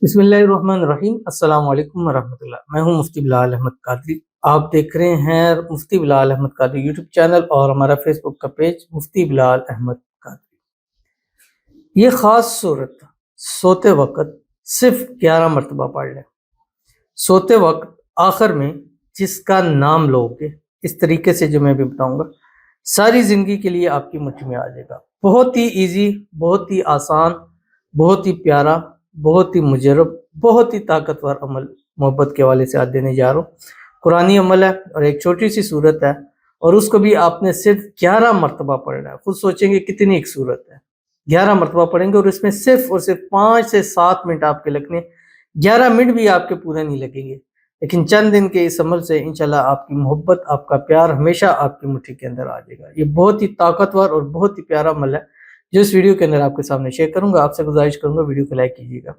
बिस्मिल्लाहिर्रहमानिर्रहीम। अस्सलाम वालेकुम वरहमतुल्लाह। मैं हूं मुफ्ती बिलाल अहमद कादरी। आप देख रहे हैं मुफ्ती बिलाल अहमद कादरी यूट्यूब चैनल और हमारा फेसबुक का पेज मुफ्ती बिलाल अहमद कादरी। ये ख़ास सूरत सोते वक्त सिर्फ 11 मरतबा पढ़ लें। सोते वक्त आखिर में जिसका नाम लोगे, इस तरीके से जो मैं भी बताऊंगा, सारी ज़िंदगी के लिए आपकी मुट्ठी में आ जाएगा। बहुत ही ईजी, बहुत ही आसान, बहुत ही प्यारा, बहुत ही मुजरब, बहुत ही ताकतवर अमल मोहब्बत के हवाले से आज देने जा रहा हूँ। कुरानी अमल है और एक छोटी सी सूरत है और उसको भी आपने सिर्फ 11 मरतबा पढ़ना है। खुद सोचेंगे कितनी एक सूरत है। 11 मरतबा पढ़ेंगे और इसमें सिर्फ और सिर्फ 5 से 7 मिनट आपके लगने। 11 मिनट भी आपके पूरे नहीं लगेंगे, लेकिन चंद दिन के इस अमल से इंशाल्लाह आपकी मोहब्बत, आपका प्यार हमेशा आपकी मुट्ठी के अंदर आ जाएगा। ये बहुत ही ताकतवर और बहुत ही प्यारा अमल है जो इस वीडियो के अंदर आपके सामने शेयर करूंगा। आपसे गुजारिश करूंगा वीडियो को लाइक कीजिएगा।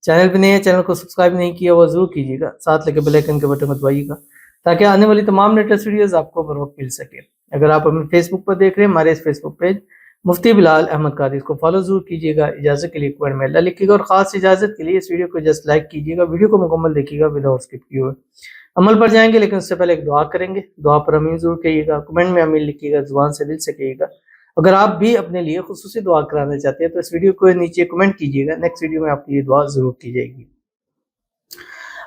चैनल पे नए हैं, चैनल को सब्सक्राइब नहीं किया वो जरूर कीजिएगा। साथ लगे बेल आइकन के बटन को दबाइएगा ताकि आने वाली तमाम लेटेस्ट वीडियोस आपको बर वक्त मिल सके। अगर आप हमें फेसबुक पर देख रहे हैं, हमारे इस फेसबुक पेज मुफ्ती बिलाल अहमद कादरी को फॉलो जरूर कीजिएगा। इजाजत के लिए कमेंट में अल्लाह लिखिएगा और खास इजाजत के लिए इस वीडियो को जस्ट लाइक कीजिएगा। वीडियो को मुकम्मल देखिएगा विदाउट स्किप किए हुए। अमल पर जाएंगे, लेकिन उससे पहले एक दुआ करेंगे। दुआ पर अमीन जरूर कहिएगा, कमेंट में अमीन लिखिएगा, जुबान से दिल से कहिएगा। अगर आप भी अपने लिए खुसूसी दुआ कराना चाहते हैं तो इस वीडियो को नीचे कमेंट कीजिएगा, नेक्स्ट वीडियो में आपके लिए दुआ जरूर की जाएगी।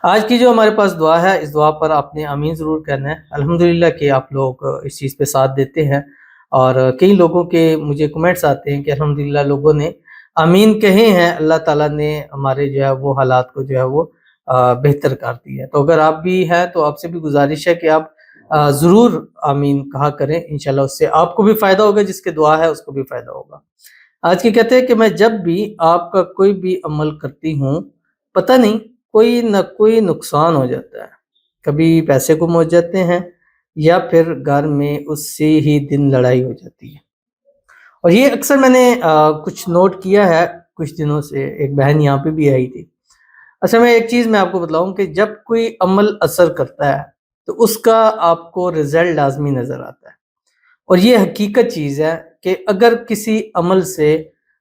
आज की जो हमारे पास दुआ है, इस दुआ पर आपने आमीन ज़रूर कहना है। अल्हम्दुलिल्लाह कि आप लोग इस चीज़ पे साथ देते हैं और कई लोगों के मुझे कमेंट्स आते हैं कि अल्हम्दुलिल्लाह लोगों ने आमीन कहे हैं, अल्लाह ताला ने हमारे जो है वो हालात को जो है वो बेहतर कर दिया है। तो अगर आप भी हैं तो आपसे भी गुजारिश है कि आप ज़रूर आमीन कहा करें। इंशाल्लाह उससे आपको भी फ़ायदा होगा, जिसके दुआ है उसको भी फ़ायदा होगा। आज की कहते हैं कि मैं जब भी आपका कोई भी अमल करती हूँ, पता नहीं कोई न कोई नुकसान हो जाता है। कभी पैसे गुम हो जाते हैं या फिर घर में उसी ही दिन लड़ाई हो जाती है। और ये अक्सर मैंने कुछ नोट किया है कुछ दिनों से। एक बहन यहाँ पे भी आई थी। अच्छा, मैं एक चीज़ मैं आपको बताऊँ कि जब कोई अमल असर करता है तो उसका आपको रिजल्ट लाजमी नज़र आता है। और ये हकीकत चीज़ है कि अगर किसी अमल से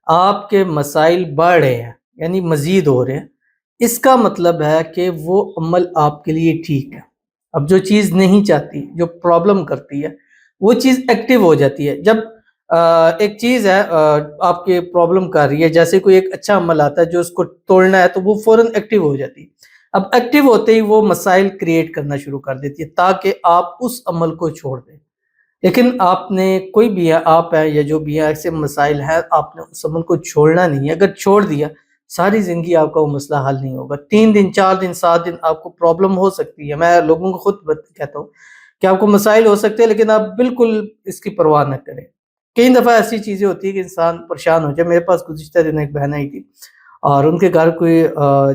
आपके मसाइल बढ़ रहे हैं, यानी मज़ीद हो रहे हैं, इसका मतलब है कि वो अमल आपके लिए ठीक है। अब जो चीज़ नहीं चाहती, जो प्रॉब्लम करती है, वो चीज़ एक्टिव हो जाती है। जब एक चीज़ है आपके प्रॉब्लम कर रही है, जैसे कोई एक अच्छा अमल आता है जो उसको तोड़ना है, तो वो फ़ौरन एक्टिव हो जाती है। अब एक्टिव होते ही वो मसाइल क्रिएट करना शुरू कर देती है ताकि आप उस अमल को छोड़ दें। लेकिन आपने कोई भी है, आप है या जो भी है, ऐसे मसाइल है, आपने उस अमल को छोड़ना नहीं है। अगर छोड़ दिया, सारी ज़िंदगी आपका वो मसला हल नहीं होगा। 3 दिन, 4 दिन, 7 दिन आपको प्रॉब्लम हो सकती है। मैं लोगों को खुद कहता हूँ कि आपको मसाइल हो सकते हैं, लेकिन आप बिल्कुल इसकी परवाह न करें। कई दफ़ा ऐसी चीज़ें होती है कि इंसान परेशान हो जाए। मेरे पास गुज़िश्ता दिन एक बहन आई थी और उनके घर कोई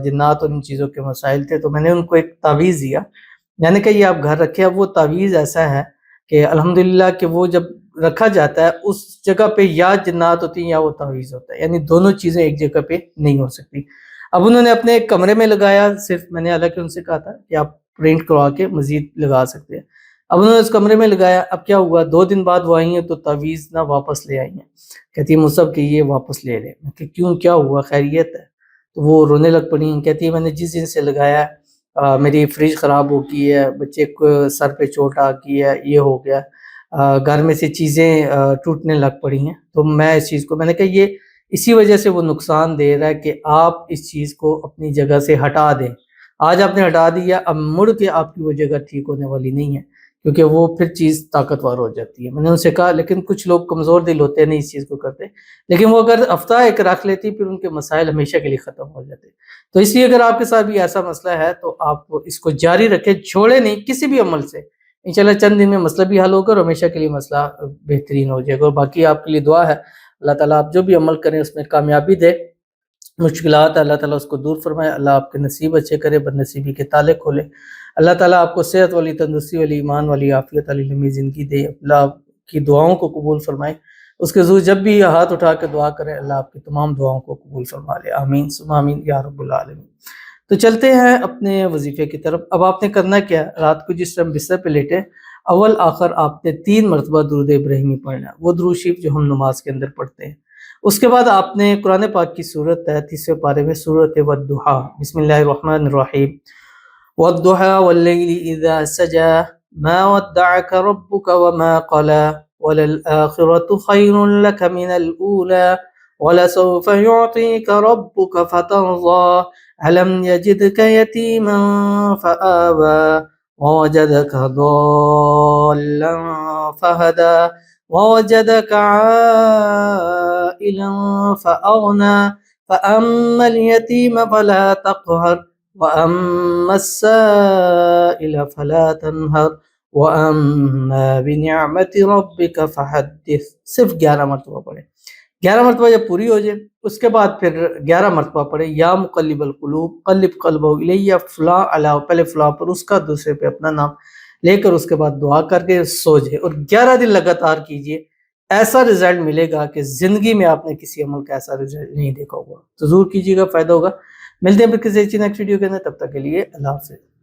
जिन्नात और इन चीज़ों के मसाइल थे, तो मैंने उनको एक तावीज़ दिया। मैंने कहा ये आप घर रखें। अब वो तावीज़ ऐसा है कि अल्हम्दुलिल्लाह कि वो जब रखा जाता है उस जगह पे या जिन्नात होती हैं या वो तावीज़ होता है, यानी दोनों चीज़ें एक जगह पे नहीं हो सकती। अब उन्होंने अपने एक कमरे में लगाया सिर्फ। मैंने हालांकि उनसे कहा था कि आप प्रिंट करवा के मज़ीद लगा सकते हैं। अब उन्होंने उस कमरे में लगाया। अब क्या हुआ, 2 दिन बाद वो आई हैं तो तावीज़ ना वापस ले आई हैं। कहती है मुझसे कि ये वापस ले लें। मैं कहा क्यों, क्या हुआ, खैरियत है? तो वो रोने लग पड़ी हैं। कहती है मैंने जिस दिन से लगाया है मेरी फ्रिज ख़राब हो गई है, बच्चे को सर पे चोट आ गई है, ये हो गया, घर में से चीज़ें टूटने लग पड़ी हैं। तो मैं इस चीज़ को, मैंने कहा ये इसी वजह से वो नुकसान दे रहा है कि आप इस चीज़ को अपनी जगह से हटा दें। आज आपने हटा दिया, अब मुड़ के आपकी वो जगह ठीक होने वाली नहीं है, क्योंकि वो फिर चीज़ ताकतवर हो जाती है। मैंने उनसे कहा, लेकिन कुछ लोग कमज़ोर दिल होते हैं, नहीं इस चीज़ को करते, लेकिन वो अगर हफ्ता एक रख लेती फिर उनके मसाइल हमेशा के लिए ख़त्म हो जाते। तो इसलिए अगर आपके साथ भी ऐसा मसला है तो आप इसको जारी रखें, छोड़े नहीं किसी भी अमल से। इंशाल्लाह चंद दिन में मसला भी हल होगा और हमेशा के लिए मसला बेहतरीन हो जाएगा। और बाकी आपके लिए दुआ है, अल्लाह ताला आप जो भी अमल करें उसमें कामयाबी दे। मुश्किलात अल्लाह ताला उसको दूर फरमाए, अल्लाह आपके नसीब अच्छे करे, बदनसीबी के ताले खोले। अल्लाह ताला आपको सेहत वाली, तंदुरुस्ती वाली, ईमान वाली, आफियत वाली लंबी ज़िंदगी दे। अल्लाह आपकी दुआओं को कबूल फरमाए। उसके ज़रूर जब भी हाथ उठा के दुआ करें, अल्लाह आपकी तमाम दुआओं को कबूल फरमा ले। आमीन सुम्मा आमीन या रब्बुल आलमीन। तो चलते हैं अपने वजीफे की तरफ। अब आपने करना क्या है, रात को जिस टाइम बिस्तर पे लेटे, अव्वल आखिर आपने 3 मरतबा दुरूद इब्राहिमी पढ़ना है। वो दुरूद शरीफ जो हम नमाज के अंदर पढ़ते हैं, اس کے بعد آپ نے قرآن پاک کی سورت ہے 30ویں پارے میں، سورت والضحیٰ، بسم اللہ الرحمن الرحیم، والضحیٰ واللیل اذا سجا ما ودعك ربك وما قلى وللآخرة خير لك من الأولى ولسوف يعطيك ربك فترضى ألم يجدك يتيما فآوى ووجدك ضالا فهدى ووجدك عائلا فأغنى فأما اليتيم فلا تقهر وأما السائل فلا تنهر وَأَمَّا بِنِعْمَةِ رَبِّكَ فَحَدِّثْ۔ صرف 11 مرتبہ پڑھیں۔ 11 مرتبہ جب پوری ہو جائے اس کے بعد پھر 11 مرتبہ پڑھیں، یا مقلب القلوب قلب قلبہ الیہ، فلاں علاوہ، پہلے فلاں پر اس کا، دوسرے پہ اپنا نام لے کر اس کے بعد دعا کر کے سو جائے، اور 11 دن لگاتار کیجئے۔ ایسا رزلٹ ملے گا کہ زندگی میں آپ نے کسی عمل کا ایسا رزلٹ نہیں دیکھا ہوگا۔ تو ضرور کیجیے گا، فائدہ ہوگا۔ ملتے ہیں پھر کسی نیکسٹ ویڈیو کے اندر، تب تک کے لیے اللہ حافظ۔